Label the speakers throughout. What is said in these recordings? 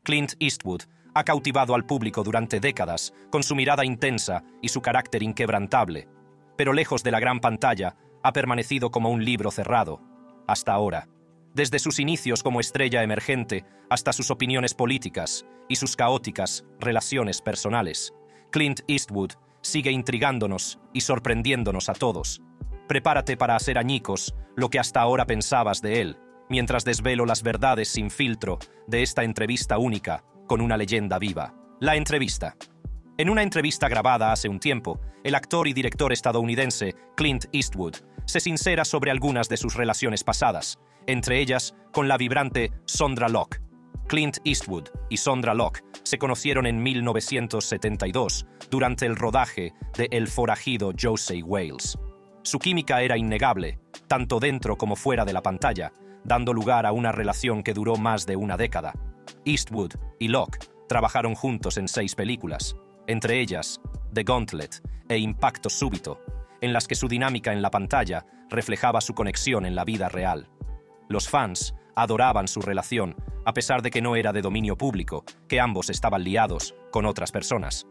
Speaker 1: Clint Eastwood ha cautivado al público durante décadas con su mirada intensa y su carácter inquebrantable, pero lejos de la gran pantalla ha permanecido como un libro cerrado, hasta ahora. Desde sus inicios como estrella emergente hasta sus opiniones políticas y sus caóticas relaciones personales, Clint Eastwood sigue intrigándonos y sorprendiéndonos a todos. Prepárate para hacer añicos lo que hasta ahora pensabas de él, mientras desvelo las verdades sin filtro de esta entrevista única con una leyenda viva. La entrevista. En una entrevista grabada hace un tiempo, el actor y director estadounidense Clint Eastwood se sincera sobre algunas de sus relaciones pasadas, entre ellas con la vibrante Sondra Locke. Clint Eastwood y Sondra Locke se conocieron en 1972 durante el rodaje de El forajido Josey Wales. Su química era innegable, tanto dentro como fuera de la pantalla, dando lugar a una relación que duró más de una década. Eastwood y Locke trabajaron juntos en 6 películas, entre ellas The Gauntlet e Impacto Súbito, en las que su dinámica en la pantalla reflejaba su conexión en la vida real. Los fans adoraban su relación, a pesar de que no era de dominio público, que ambos estaban liados con otras personas.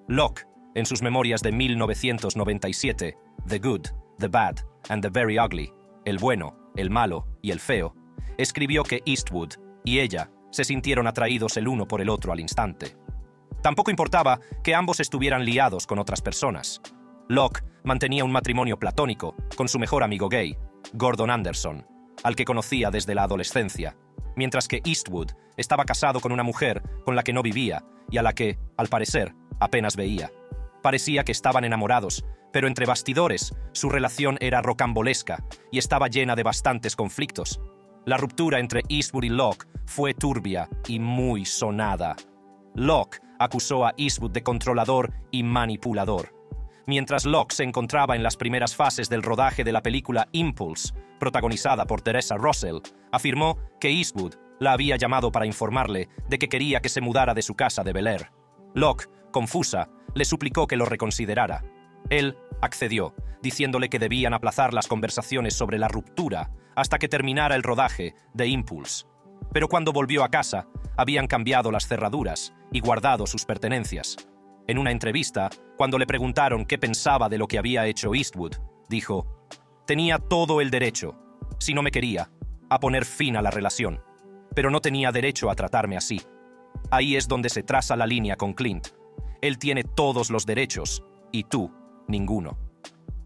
Speaker 1: Locke, en sus memorias de 1997, The Good, The Bad and The Very Ugly, el bueno, el malo y el feo, escribió que Eastwood y ella se sintieron atraídos el uno por el otro al instante. Tampoco importaba que ambos estuvieran liados con otras personas. Locke mantenía un matrimonio platónico con su mejor amigo gay, Gordon Anderson, al que conocía desde la adolescencia, mientras que Eastwood estaba casado con una mujer con la que no vivía y a la que, al parecer, apenas veía. Parecía que estaban enamorados, pero entre bastidores su relación era rocambolesca y estaba llena de bastantes conflictos. La ruptura entre Eastwood y Locke fue turbia y muy sonada. Locke acusó a Eastwood de controlador y manipulador. Mientras Locke se encontraba en las primeras fases del rodaje de la película Impulse, protagonizada por Teresa Russell, afirmó que Eastwood la había llamado para informarle de que quería que se mudara de su casa de Bel Air. Locke, confusa, le suplicó que lo reconsiderara. Él accedió, diciéndole que debían aplazar las conversaciones sobre la ruptura hasta que terminara el rodaje de Impulse. Pero cuando volvió a casa, habían cambiado las cerraduras y guardado sus pertenencias. En una entrevista, cuando le preguntaron qué pensaba de lo que había hecho Eastwood, dijo: «Tenía todo el derecho, si no me quería, a poner fin a la relación, pero no tenía derecho a tratarme así». Ahí es donde se traza la línea con Clint. Él tiene todos los derechos y tú, ninguno.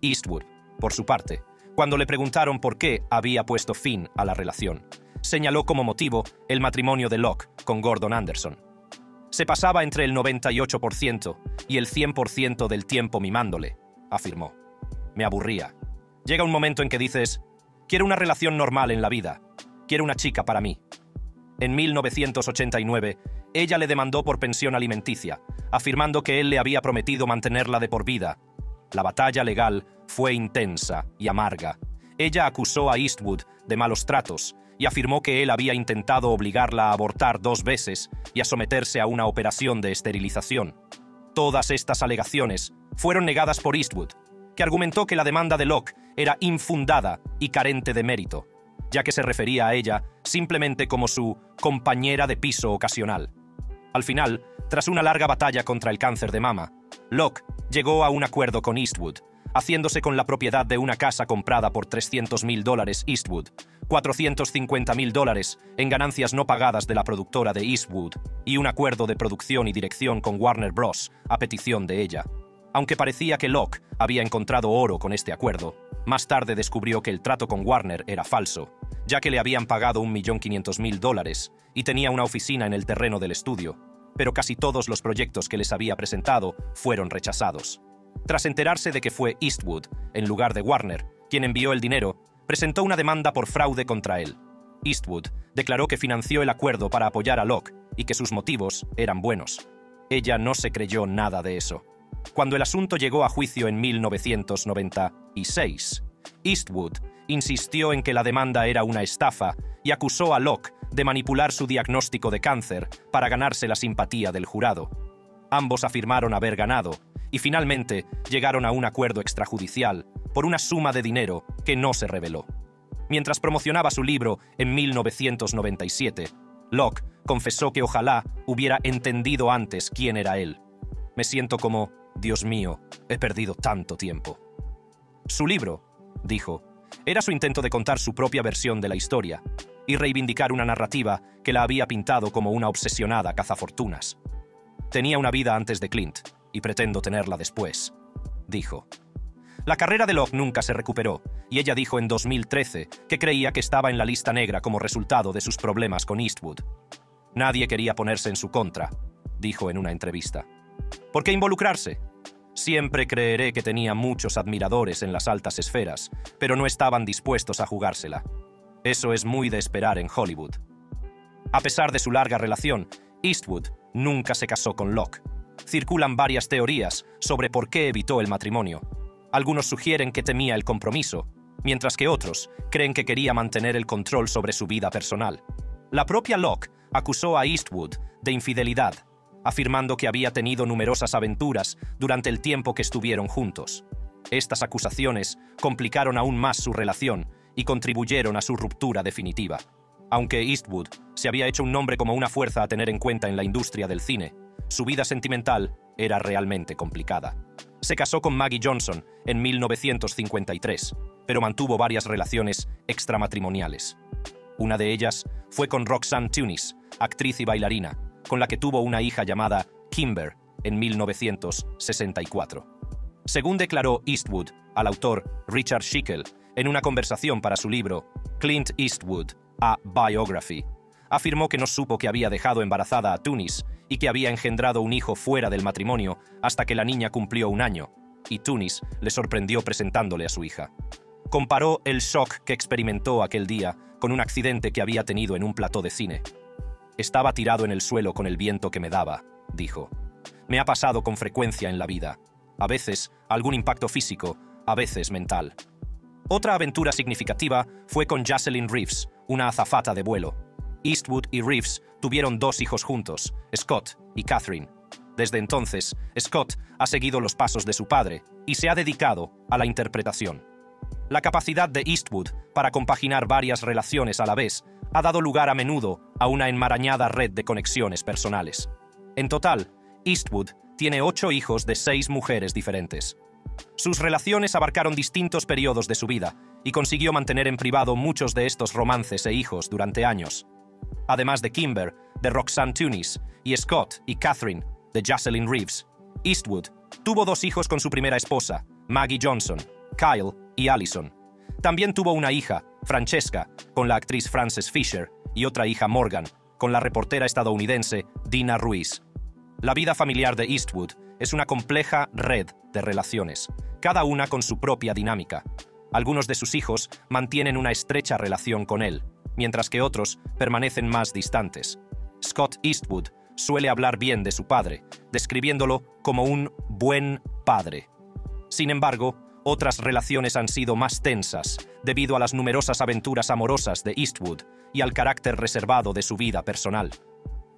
Speaker 1: Eastwood, por su parte, cuando le preguntaron por qué había puesto fin a la relación, señaló como motivo el matrimonio de Locke con Gordon Anderson. «Se pasaba entre el 98% y el 100% del tiempo mimándole», afirmó. «Me aburría. Llega un momento en que dices, quiero una relación normal en la vida, quiero una chica para mí». En 1989, ella le demandó por pensión alimenticia, afirmando que él le había prometido mantenerla de por vida. La batalla legal fue intensa y amarga. Ella acusó a Eastwood de malos tratos y afirmó que él había intentado obligarla a abortar 2 veces y a someterse a una operación de esterilización. Todas estas alegaciones fueron negadas por Eastwood, que argumentó que la demanda de Locke era infundada y carente de mérito, ya que se refería a ella simplemente como su compañera de piso ocasional. Al final, tras una larga batalla contra el cáncer de mama, Locke llegó a un acuerdo con Eastwood, haciéndose con la propiedad de una casa comprada por $300,000 Eastwood, $450,000 en ganancias no pagadas de la productora de Eastwood y un acuerdo de producción y dirección con Warner Bros. A petición de ella. Aunque parecía que Locke había encontrado oro con este acuerdo, más tarde descubrió que el trato con Warner era falso, ya que le habían pagado $1.500.000 y tenía una oficina en el terreno del estudio, pero casi todos los proyectos que les había presentado fueron rechazados. Tras enterarse de que fue Eastwood, en lugar de Warner, quien envió el dinero, presentó una demanda por fraude contra él. Eastwood declaró que financió el acuerdo para apoyar a Locke y que sus motivos eran buenos. Ella no se creyó nada de eso. Cuando el asunto llegó a juicio en 1996, Eastwood insistió en que la demanda era una estafa y acusó a Locke de manipular su diagnóstico de cáncer para ganarse la simpatía del jurado. Ambos afirmaron haber ganado y finalmente llegaron a un acuerdo extrajudicial por una suma de dinero que no se reveló. Mientras promocionaba su libro en 1997, Locke confesó que ojalá hubiera entendido antes quién era él. Me siento como, Dios mío, he perdido tanto tiempo. Su libro, dijo, era su intento de contar su propia versión de la historia y reivindicar una narrativa que la había pintado como una obsesionada cazafortunas. Tenía una vida antes de Clint y pretendo tenerla después, dijo. La carrera de Locke nunca se recuperó y ella dijo en 2013 que creía que estaba en la lista negra como resultado de sus problemas con Eastwood. Nadie quería ponerse en su contra, dijo en una entrevista. ¿Por qué involucrarse? Siempre creeré que tenía muchos admiradores en las altas esferas, pero no estaban dispuestos a jugársela. Eso es muy de esperar en Hollywood. A pesar de su larga relación, Eastwood nunca se casó con Locke. Circulan varias teorías sobre por qué evitó el matrimonio. Algunos sugieren que temía el compromiso, mientras que otros creen que quería mantener el control sobre su vida personal. La propia Locke acusó a Eastwood de infidelidad, afirmando que había tenido numerosas aventuras durante el tiempo que estuvieron juntos. Estas acusaciones complicaron aún más su relación y contribuyeron a su ruptura definitiva. Aunque Eastwood se había hecho un nombre como una fuerza a tener en cuenta en la industria del cine, su vida sentimental era realmente complicada. Se casó con Maggie Johnson en 1953, pero mantuvo varias relaciones extramatrimoniales. Una de ellas fue con Roxanne Tunis, actriz y bailarina, con la que tuvo una hija llamada Kimber en 1964. Según declaró Eastwood al autor Richard Schickel en una conversación para su libro Clint Eastwood, A Biography, afirmó que no supo que había dejado embarazada a Tunis y que había engendrado un hijo fuera del matrimonio hasta que la niña cumplió 1 año, y Tunis le sorprendió presentándole a su hija. Comparó el shock que experimentó aquel día con un accidente que había tenido en un plató de cine. Estaba tirado en el suelo con el viento que me daba, dijo. Me ha pasado con frecuencia en la vida. A veces algún impacto físico, a veces mental. Otra aventura significativa fue con Jocelyn Reeves, una azafata de vuelo. Eastwood y Reeves tuvieron 2 hijos juntos, Scott y Catherine. Desde entonces, Scott ha seguido los pasos de su padre y se ha dedicado a la interpretación. La capacidad de Eastwood para compaginar varias relaciones a la vez ha dado lugar a menudo a una enmarañada red de conexiones personales. En total, Eastwood tiene 8 hijos de 6 mujeres diferentes. Sus relaciones abarcaron distintos periodos de su vida y consiguió mantener en privado muchos de estos romances e hijos durante años. Además de Kimber, de Roxanne Tunis, y Scott y Catherine, de Jocelyn Reeves, Eastwood tuvo 2 hijos con su primera esposa, Maggie Johnson, Kyle y Allison. También tuvo una hija, Francesca, con la actriz Frances Fisher, y otra hija, Morgan, con la reportera estadounidense Dina Ruiz. La vida familiar de Eastwood es una compleja red de relaciones, cada una con su propia dinámica. Algunos de sus hijos mantienen una estrecha relación con él, mientras que otros permanecen más distantes. Scott Eastwood suele hablar bien de su padre, describiéndolo como un buen padre. Sin embargo, otras relaciones han sido más tensas debido a las numerosas aventuras amorosas de Eastwood y al carácter reservado de su vida personal.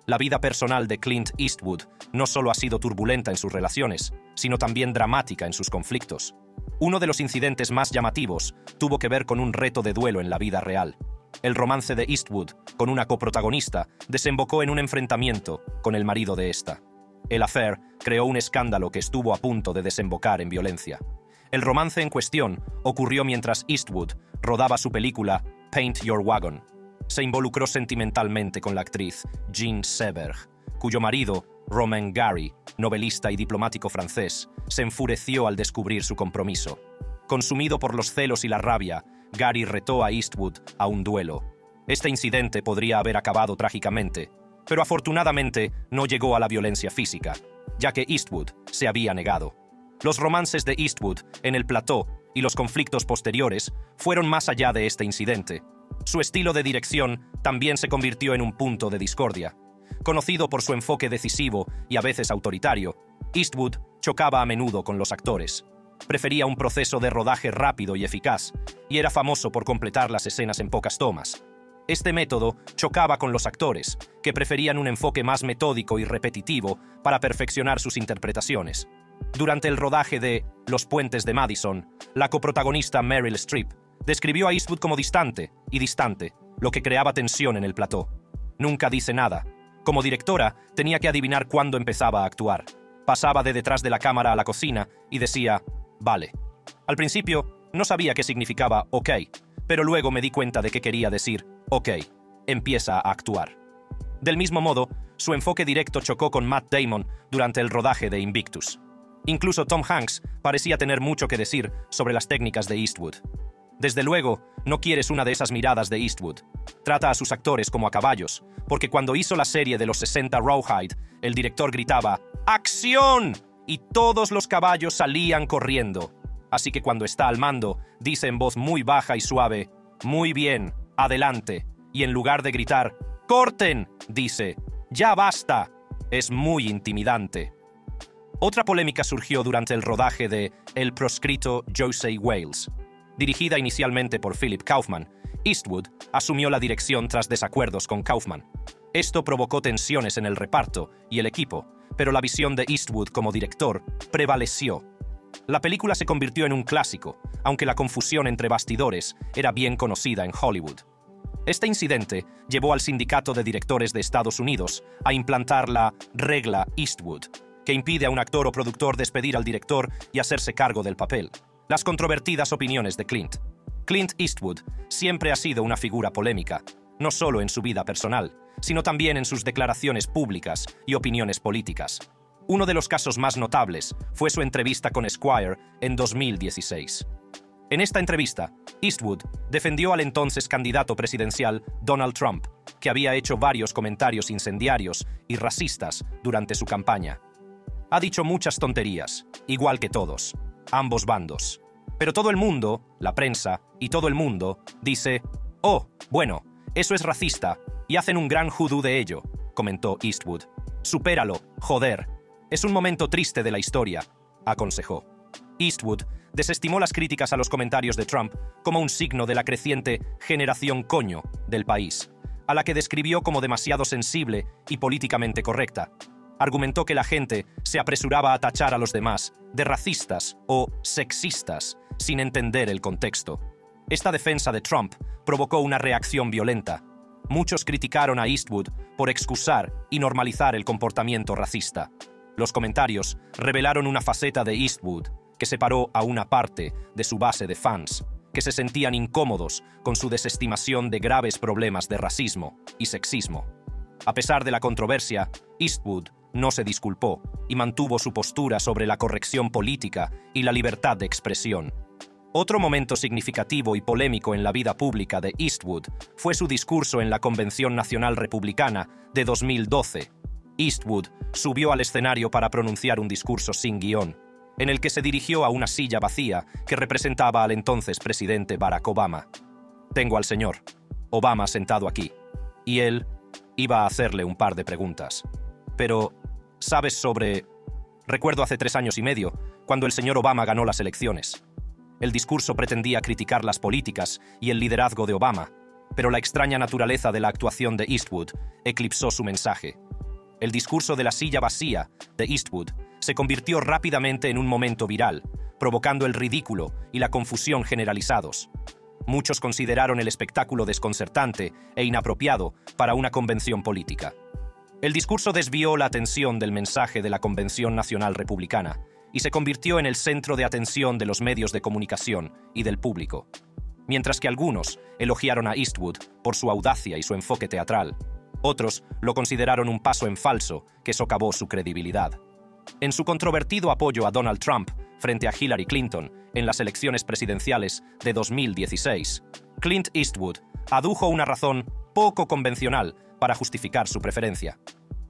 Speaker 1: La vida personal de Clint Eastwood no solo ha sido turbulenta en sus relaciones, sino también dramática en sus conflictos. Uno de los incidentes más llamativos tuvo que ver con un reto de duelo en la vida real. El romance de Eastwood con una coprotagonista desembocó en un enfrentamiento con el marido de esta. El affair creó un escándalo que estuvo a punto de desembocar en violencia. El romance en cuestión ocurrió mientras Eastwood rodaba su película Paint Your Wagon. Se involucró sentimentalmente con la actriz Jean Seberg, cuyo marido, Romain Gary, novelista y diplomático francés, se enfureció al descubrir su compromiso. Consumido por los celos y la rabia, Gary retó a Eastwood a un duelo. Este incidente podría haber acabado trágicamente, pero afortunadamente no llegó a la violencia física, ya que Eastwood se había negado. Los romances de Eastwood en el plató y los conflictos posteriores fueron más allá de este incidente. Su estilo de dirección también se convirtió en un punto de discordia. Conocido por su enfoque decisivo y a veces autoritario, Eastwood chocaba a menudo con los actores. Prefería un proceso de rodaje rápido y eficaz, y era famoso por completar las escenas en pocas tomas. Este método chocaba con los actores, que preferían un enfoque más metódico y repetitivo para perfeccionar sus interpretaciones. Durante el rodaje de Los puentes de Madison, la coprotagonista Meryl Streep describió a Eastwood como distante, lo que creaba tensión en el plató. Nunca dice nada. Como directora, tenía que adivinar cuándo empezaba a actuar. Pasaba de detrás de la cámara a la cocina y decía, vale. Al principio, no sabía qué significaba ok, pero luego me di cuenta de que quería decir, ok, empieza a actuar. Del mismo modo, su enfoque directo chocó con Matt Damon durante el rodaje de Invictus. Incluso Tom Hanks parecía tener mucho que decir sobre las técnicas de Eastwood. Desde luego, no quieres una de esas miradas de Eastwood. Trata a sus actores como a caballos, porque cuando hizo la serie de los 60 Rawhide, el director gritaba ¡acción! Y todos los caballos salían corriendo. Así que cuando está al mando, dice en voz muy baja y suave, muy bien, adelante. Y en lugar de gritar, ¡corten!, dice, ¡ya basta! Es muy intimidante. Otra polémica surgió durante el rodaje de El proscrito Josey Wales. Dirigida inicialmente por Philip Kaufman, Eastwood asumió la dirección tras desacuerdos con Kaufman. Esto provocó tensiones en el reparto y el equipo, pero la visión de Eastwood como director prevaleció. La película se convirtió en un clásico, aunque la confusión entre bastidores era bien conocida en Hollywood. Este incidente llevó al Sindicato de Directores de Estados Unidos a implantar la regla Eastwood, que impide a un actor o productor despedir al director y hacerse cargo del papel. Las controvertidas opiniones de Clint. Clint Eastwood siempre ha sido una figura polémica, no solo en su vida personal, sino también en sus declaraciones públicas y opiniones políticas. Uno de los casos más notables fue su entrevista con Esquire en 2016. En esta entrevista, Eastwood defendió al entonces candidato presidencial Donald Trump, que había hecho varios comentarios incendiarios y racistas durante su campaña. Ha dicho muchas tonterías, igual que todos, ambos bandos. Pero todo el mundo, la prensa y todo el mundo, dice, «Oh, bueno, eso es racista, y hacen un gran judú de ello», comentó Eastwood. «Supéralo, joder. Es un momento triste de la historia», aconsejó. Eastwood desestimó las críticas a los comentarios de Trump como un signo de la creciente generación coño del país, a la que describió como demasiado sensible y políticamente correcta. Argumentó que la gente se apresuraba a tachar a los demás de racistas o sexistas sin entender el contexto. Esta defensa de Trump provocó una reacción violenta. Muchos criticaron a Eastwood por excusar y normalizar el comportamiento racista. Los comentarios revelaron una faceta de Eastwood que separó a una parte de su base de fans, que se sentían incómodos con su desestimación de graves problemas de racismo y sexismo. A pesar de la controversia, Eastwood no se disculpó y mantuvo su postura sobre la corrección política y la libertad de expresión. Otro momento significativo y polémico en la vida pública de Eastwood fue su discurso en la Convención Nacional Republicana de 2012. Eastwood subió al escenario para pronunciar un discurso sin guión, en el que se dirigió a una silla vacía que representaba al entonces presidente Barack Obama. «Tengo al señor Obama sentado aquí, y él iba a hacerle un par de preguntas. Pero, ¿sabes sobre...? Recuerdo hace 3 años y medio, cuando el señor Obama ganó las elecciones. El discurso pretendía criticar las políticas y el liderazgo de Obama, pero la extraña naturaleza de la actuación de Eastwood eclipsó su mensaje. El discurso de la silla vacía de Eastwood se convirtió rápidamente en un momento viral, provocando el ridículo y la confusión generalizados. Muchos consideraron el espectáculo desconcertante e inapropiado para una convención política. El discurso desvió la atención del mensaje de la Convención Nacional Republicana y se convirtió en el centro de atención de los medios de comunicación y del público. Mientras que algunos elogiaron a Eastwood por su audacia y su enfoque teatral, otros lo consideraron un paso en falso que socavó su credibilidad. En su controvertido apoyo a Donald Trump frente a Hillary Clinton en las elecciones presidenciales de 2016, Clint Eastwood adujo una razón poco convencional para justificar su preferencia.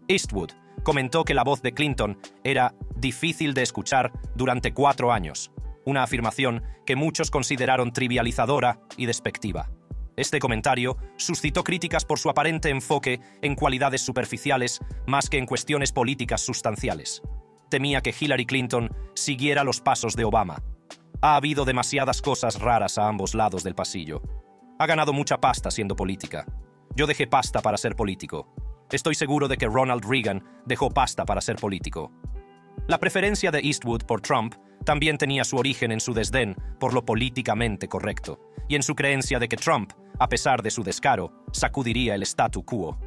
Speaker 1: Eastwood comentó que la voz de Clinton era difícil de escuchar durante 4 años, una afirmación que muchos consideraron trivializadora y despectiva. Este comentario suscitó críticas por su aparente enfoque en cualidades superficiales más que en cuestiones políticas sustanciales. Temía que Hillary Clinton siguiera los pasos de Obama. Ha habido demasiadas cosas raras a ambos lados del pasillo. Ha ganado mucha pasta siendo política. Yo dejé pasta para ser político. Estoy seguro de que Ronald Reagan dejó pasta para ser político. La preferencia de Eastwood por Trump también tenía su origen en su desdén por lo políticamente correcto y en su creencia de que Trump, a pesar de su descaro, sacudiría el statu quo.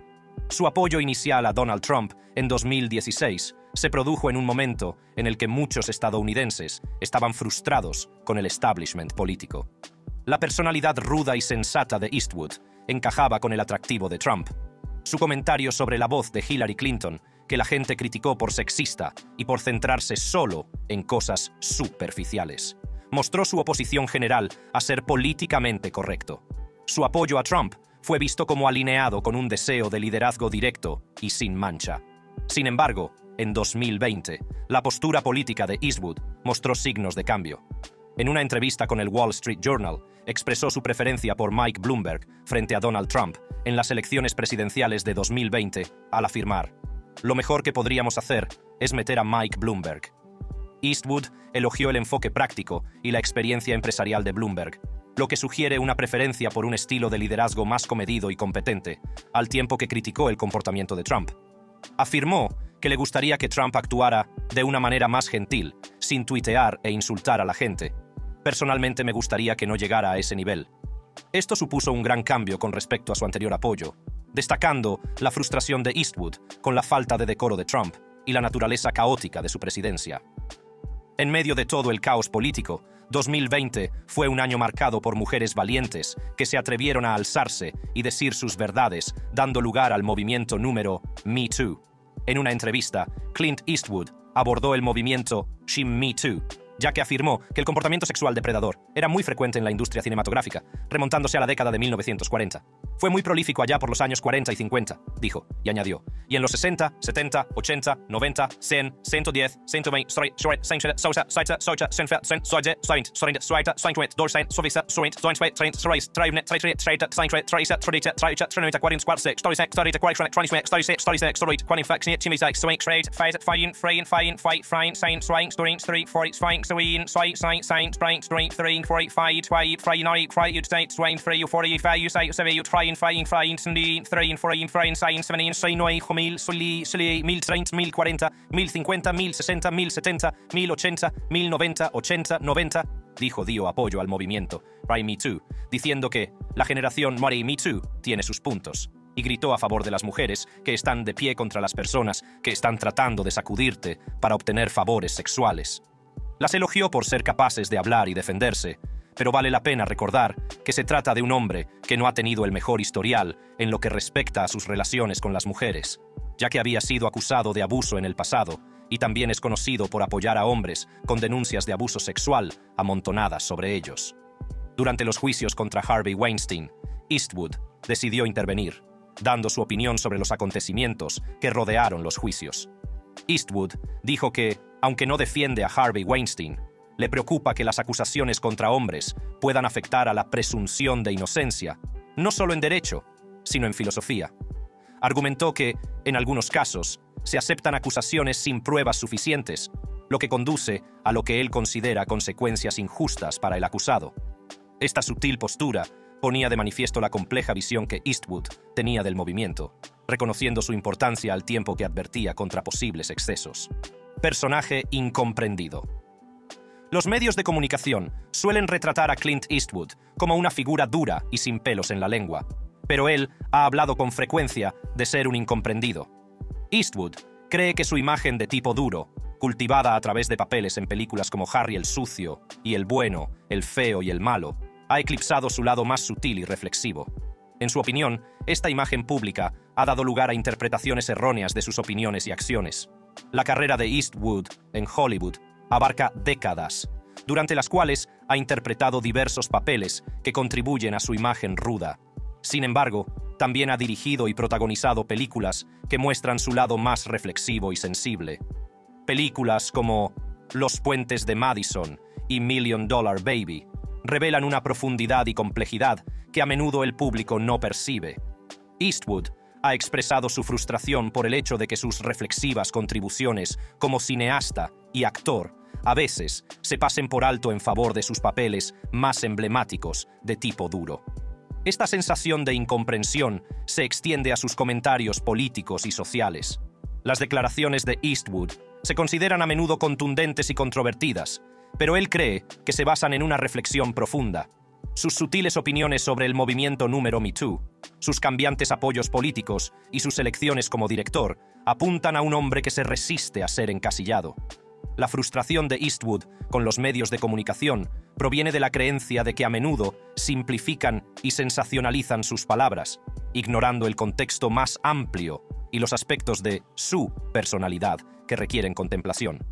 Speaker 1: Su apoyo inicial a Donald Trump en 2016 se produjo en un momento en el que muchos estadounidenses estaban frustrados con el establishment político. La personalidad ruda y sensata de Eastwood encajaba con el atractivo de Trump. Su comentario sobre la voz de Hillary Clinton, que la gente criticó por sexista y por centrarse solo en cosas superficiales, mostró su oposición general a ser políticamente correcto. Su apoyo a Trump fue visto como alineado con un deseo de liderazgo directo y sin mancha. Sin embargo, en 2020, la postura política de Eastwood mostró signos de cambio. En una entrevista con el Wall Street Journal, expresó su preferencia por Mike Bloomberg frente a Donald Trump en las elecciones presidenciales de 2020, al afirmar: "Lo mejor que podríamos hacer es meter a Mike Bloomberg". Eastwood elogió el enfoque práctico y la experiencia empresarial de Bloomberg, lo que sugiere una preferencia por un estilo de liderazgo más comedido y competente, al tiempo que criticó el comportamiento de Trump. Afirmó que le gustaría que Trump actuara de una manera más gentil, sin tuitear e insultar a la gente. Personalmente me gustaría que no llegara a ese nivel. Esto supuso un gran cambio con respecto a su anterior apoyo, destacando la frustración de Eastwood con la falta de decoro de Trump y la naturaleza caótica de su presidencia. En medio de todo el caos político, 2020 fue un año marcado por mujeres valientes que se atrevieron a alzarse y decir sus verdades, dando lugar al movimiento número Me Too. En una entrevista, Clint Eastwood abordó el movimiento Shim Me Too, ya que afirmó que el comportamiento sexual depredador era muy frecuente en la industria cinematográfica, remontándose a la década de 1940. Fue muy prolífico allá por los años 40 y 50, dijo, y añadió. Y en los 60, 70, 80, 90, 100, 110, 120, 1080, dijo, dio apoyo al movimiento Me Too, diciendo que la generación Me Too tiene sus puntos, y gritó a favor de las mujeres que están de pie contra las personas que están tratando de sacudirte para obtener favores sexuales. Las elogió por ser capaces de hablar y defenderse, pero vale la pena recordar que se trata de un hombre que no ha tenido el mejor historial en lo que respecta a sus relaciones con las mujeres, ya que había sido acusado de abuso en el pasado y también es conocido por apoyar a hombres con denuncias de abuso sexual amontonadas sobre ellos. Durante los juicios contra Harvey Weinstein, Eastwood decidió intervenir, dando su opinión sobre los acontecimientos que rodearon los juicios. Eastwood dijo que, aunque no defiende a Harvey Weinstein, le preocupa que las acusaciones contra hombres puedan afectar a la presunción de inocencia, no solo en derecho, sino en filosofía. Argumentó que, en algunos casos, se aceptan acusaciones sin pruebas suficientes, lo que conduce a lo que él considera consecuencias injustas para el acusado. Esta sutil postura ponía de manifiesto la compleja visión que Eastwood tenía del movimiento, reconociendo su importancia al tiempo que advertía contra posibles excesos. Personaje incomprendido. Los medios de comunicación suelen retratar a Clint Eastwood como una figura dura y sin pelos en la lengua, pero él ha hablado con frecuencia de ser un incomprendido. Eastwood cree que su imagen de tipo duro, cultivada a través de papeles en películas como Harry el Sucio y El Bueno, El Feo y El Malo, ha eclipsado su lado más sutil y reflexivo. En su opinión, esta imagen pública ha dado lugar a interpretaciones erróneas de sus opiniones y acciones. La carrera de Eastwood en Hollywood abarca décadas, durante las cuales ha interpretado diversos papeles que contribuyen a su imagen ruda. Sin embargo, también ha dirigido y protagonizado películas que muestran su lado más reflexivo y sensible. Películas como Los Puentes de Madison y $1 Million Baby revelan una profundidad y complejidad que a menudo el público no percibe. Eastwood ha expresado su frustración por el hecho de que sus reflexivas contribuciones como cineasta y actor a veces se pasen por alto en favor de sus papeles más emblemáticos de tipo duro. Esta sensación de incomprensión se extiende a sus comentarios políticos y sociales. Las declaraciones de Eastwood se consideran a menudo contundentes y controvertidas, pero él cree que se basan en una reflexión profunda. Sus sutiles opiniones sobre el movimiento número Me Too, sus cambiantes apoyos políticos y sus elecciones como director apuntan a un hombre que se resiste a ser encasillado. La frustración de Eastwood con los medios de comunicación proviene de la creencia de que a menudo simplifican y sensacionalizan sus palabras, ignorando el contexto más amplio y los aspectos de su personalidad que requieren contemplación.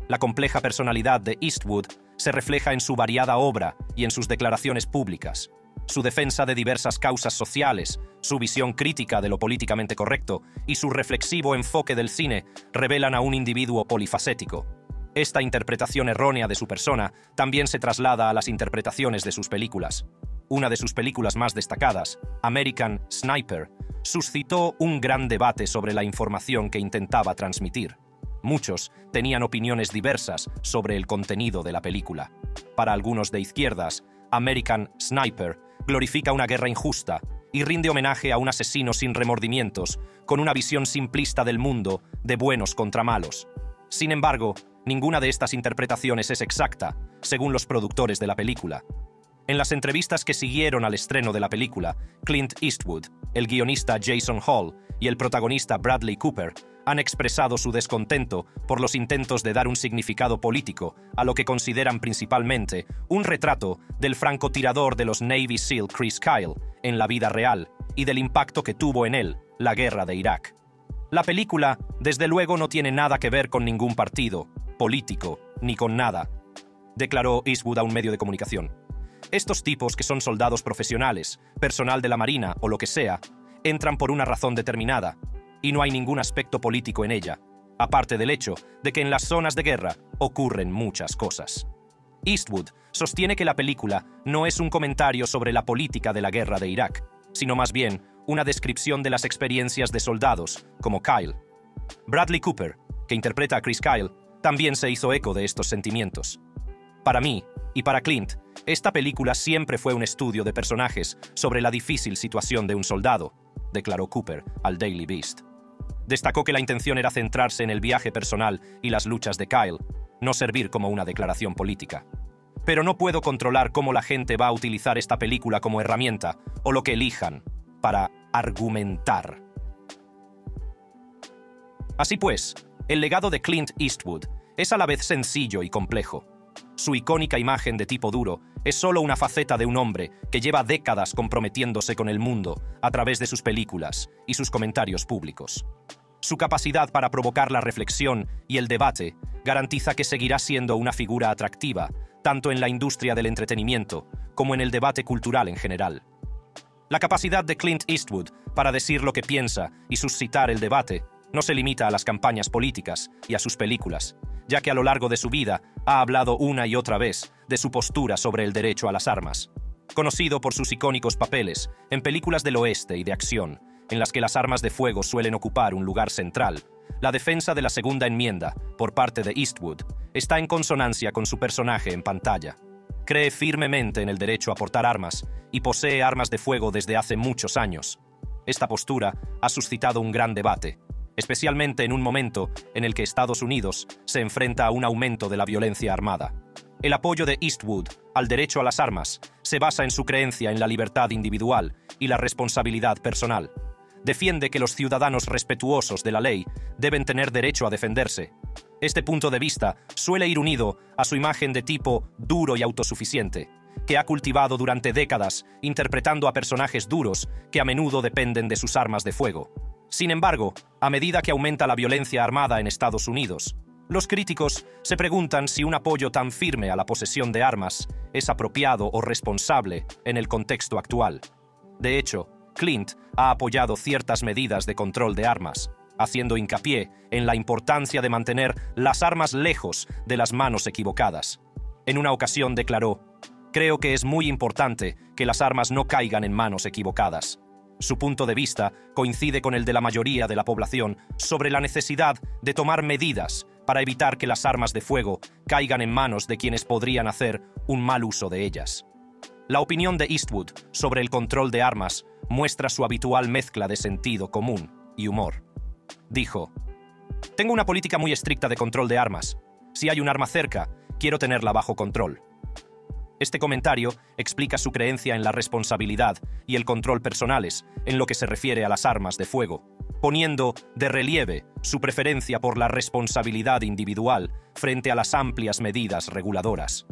Speaker 1: La compleja personalidad de Eastwood se refleja en su variada obra y en sus declaraciones públicas. Su defensa de diversas causas sociales, su visión crítica de lo políticamente correcto y su reflexivo enfoque del cine revelan a un individuo polifacético. Esta interpretación errónea de su persona también se traslada a las interpretaciones de sus películas. Una de sus películas más destacadas, American Sniper, suscitó un gran debate sobre la información que intentaba transmitir. Muchos tenían opiniones diversas sobre el contenido de la película. Para algunos de izquierdas, American Sniper glorifica una guerra injusta y rinde homenaje a un asesino sin remordimientos, con una visión simplista del mundo de buenos contra malos. Sin embargo, ninguna de estas interpretaciones es exacta, según los productores de la película. En las entrevistas que siguieron al estreno de la película, Clint Eastwood, el guionista Jason Hall y el protagonista Bradley Cooper han expresado su descontento por los intentos de dar un significado político a lo que consideran principalmente un retrato del francotirador de los Navy SEAL Chris Kyle en la vida real y del impacto que tuvo en él la guerra de Irak. La película, desde luego, no tiene nada que ver con ningún partido, político, ni con nada, declaró Eastwood a un medio de comunicación. Estos tipos, que son soldados profesionales, personal de la Marina o lo que sea, entran por una razón determinada, y no hay ningún aspecto político en ella, aparte del hecho de que en las zonas de guerra ocurren muchas cosas. Eastwood sostiene que la película no es un comentario sobre la política de la guerra de Irak, sino más bien una descripción de las experiencias de soldados, como Kyle. Bradley Cooper, que interpreta a Chris Kyle, también se hizo eco de estos sentimientos. Para mí, y para Clint, esta película siempre fue un estudio de personajes sobre la difícil situación de un soldado, declaró Cooper al Daily Beast. Destacó que la intención era centrarse en el viaje personal y las luchas de Kyle, no servir como una declaración política. Pero no puedo controlar cómo la gente va a utilizar esta película como herramienta, o lo que elijan, para argumentar. Así pues, el legado de Clint Eastwood es a la vez sencillo y complejo. Su icónica imagen de tipo duro es solo una faceta de un hombre que lleva décadas comprometiéndose con el mundo a través de sus películas y sus comentarios públicos. Su capacidad para provocar la reflexión y el debate garantiza que seguirá siendo una figura atractiva, tanto en la industria del entretenimiento como en el debate cultural en general. La capacidad de Clint Eastwood para decir lo que piensa y suscitar el debate no se limita a las campañas políticas y a sus películas, ya que a lo largo de su vida ha hablado una y otra vez de su postura sobre el derecho a las armas. Conocido por sus icónicos papeles en películas del oeste y de acción, en las que las armas de fuego suelen ocupar un lugar central, la defensa de la Segunda Enmienda por parte de Eastwood está en consonancia con su personaje en pantalla. Cree firmemente en el derecho a portar armas y posee armas de fuego desde hace muchos años. Esta postura ha suscitado un gran debate, especialmente en un momento en el que Estados Unidos se enfrenta a un aumento de la violencia armada. El apoyo de Eastwood al derecho a las armas se basa en su creencia en la libertad individual y la responsabilidad personal. Defiende que los ciudadanos respetuosos de la ley deben tener derecho a defenderse. Este punto de vista suele ir unido a su imagen de tipo duro y autosuficiente, que ha cultivado durante décadas interpretando a personajes duros que a menudo dependen de sus armas de fuego. Sin embargo, a medida que aumenta la violencia armada en Estados Unidos, los críticos se preguntan si un apoyo tan firme a la posesión de armas es apropiado o responsable en el contexto actual. De hecho, Clint ha apoyado ciertas medidas de control de armas, haciendo hincapié en la importancia de mantener las armas lejos de las manos equivocadas. En una ocasión declaró: "Creo que es muy importante que las armas no caigan en manos equivocadas". Su punto de vista coincide con el de la mayoría de la población sobre la necesidad de tomar medidas para evitar que las armas de fuego caigan en manos de quienes podrían hacer un mal uso de ellas. La opinión de Eastwood sobre el control de armas muestra su habitual mezcla de sentido común y humor. Dijo: "Tengo una política muy estricta de control de armas. Si hay un arma cerca, quiero tenerla bajo control". Este comentario explica su creencia en la responsabilidad y el control personales en lo que se refiere a las armas de fuego, poniendo de relieve su preferencia por la responsabilidad individual frente a las amplias medidas reguladoras.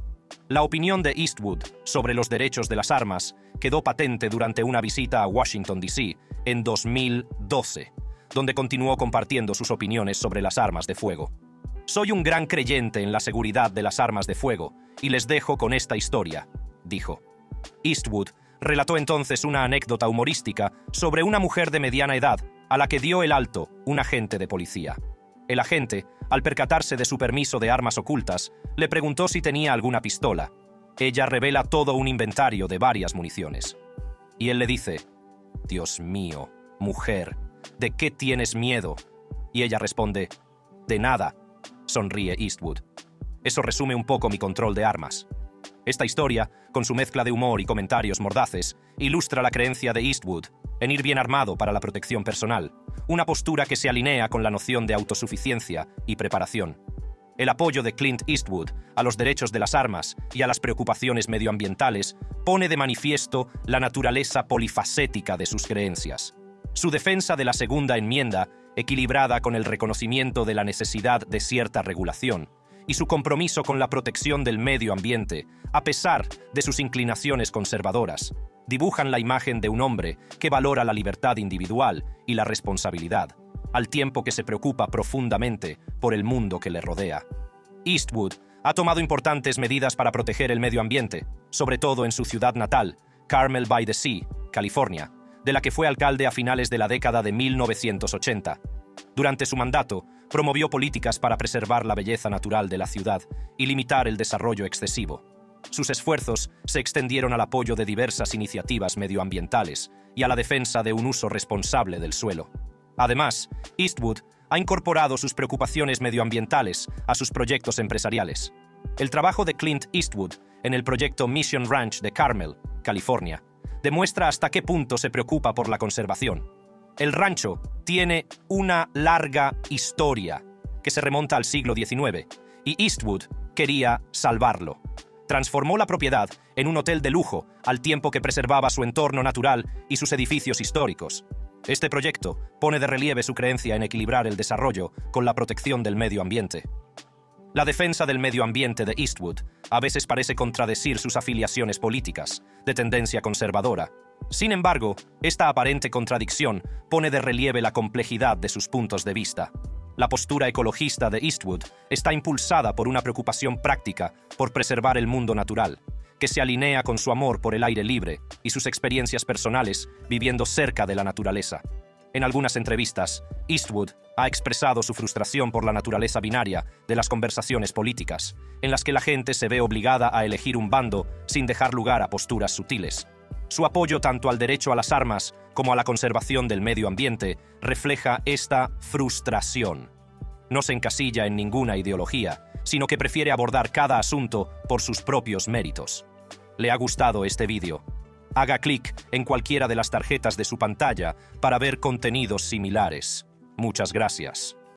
Speaker 1: La opinión de Eastwood sobre los derechos de las armas quedó patente durante una visita a Washington, D.C. en 2012, donde continuó compartiendo sus opiniones sobre las armas de fuego. «Soy un gran creyente en la seguridad de las armas de fuego, y les dejo con esta historia», dijo. Eastwood relató entonces una anécdota humorística sobre una mujer de mediana edad a la que dio el alto un agente de policía. El agente, al percatarse de su permiso de armas ocultas, le preguntó si tenía alguna pistola. Ella revela todo un inventario de varias municiones. Y él le dice: «Dios mío, mujer, ¿de qué tienes miedo?». Y ella responde: «De nada», sonríe Eastwood. Eso resume un poco mi control de armas. Esta historia, con su mezcla de humor y comentarios mordaces, ilustra la creencia de Eastwood en ir bien armado para la protección personal, una postura que se alinea con la noción de autosuficiencia y preparación. El apoyo de Clint Eastwood a los derechos de las armas y a las preocupaciones medioambientales pone de manifiesto la naturaleza polifacética de sus creencias. Su defensa de la Segunda Enmienda, equilibrada con el reconocimiento de la necesidad de cierta regulación, y su compromiso con la protección del medio ambiente, a pesar de sus inclinaciones conservadoras, dibujan la imagen de un hombre que valora la libertad individual y la responsabilidad, al tiempo que se preocupa profundamente por el mundo que le rodea. Eastwood ha tomado importantes medidas para proteger el medio ambiente, sobre todo en su ciudad natal, Carmel by the Sea, California, de la que fue alcalde a finales de la década de 1980. Durante su mandato, promovió políticas para preservar la belleza natural de la ciudad y limitar el desarrollo excesivo. Sus esfuerzos se extendieron al apoyo de diversas iniciativas medioambientales y a la defensa de un uso responsable del suelo. Además, Eastwood ha incorporado sus preocupaciones medioambientales a sus proyectos empresariales. El trabajo de Clint Eastwood en el proyecto Mission Ranch de Carmel, California, demuestra hasta qué punto se preocupa por la conservación. El rancho tiene una larga historia que se remonta al siglo XIX, y Eastwood quería salvarlo. Transformó la propiedad en un hotel de lujo al tiempo que preservaba su entorno natural y sus edificios históricos. Este proyecto pone de relieve su creencia en equilibrar el desarrollo con la protección del medio ambiente. La defensa del medio ambiente de Eastwood a veces parece contradecir sus afiliaciones políticas, de tendencia conservadora. Sin embargo, esta aparente contradicción pone de relieve la complejidad de sus puntos de vista. La postura ecologista de Eastwood está impulsada por una preocupación práctica por preservar el mundo natural, que se alinea con su amor por el aire libre y sus experiencias personales viviendo cerca de la naturaleza. En algunas entrevistas, Eastwood ha expresado su frustración por la naturaleza binaria de las conversaciones políticas, en las que la gente se ve obligada a elegir un bando sin dejar lugar a posturas sutiles. Su apoyo tanto al derecho a las armas como a la conservación del medio ambiente refleja esta frustración. No se encasilla en ninguna ideología, sino que prefiere abordar cada asunto por sus propios méritos. ¿Le ha gustado este vídeo? Haga clic en cualquiera de las tarjetas de su pantalla para ver contenidos similares. Muchas gracias.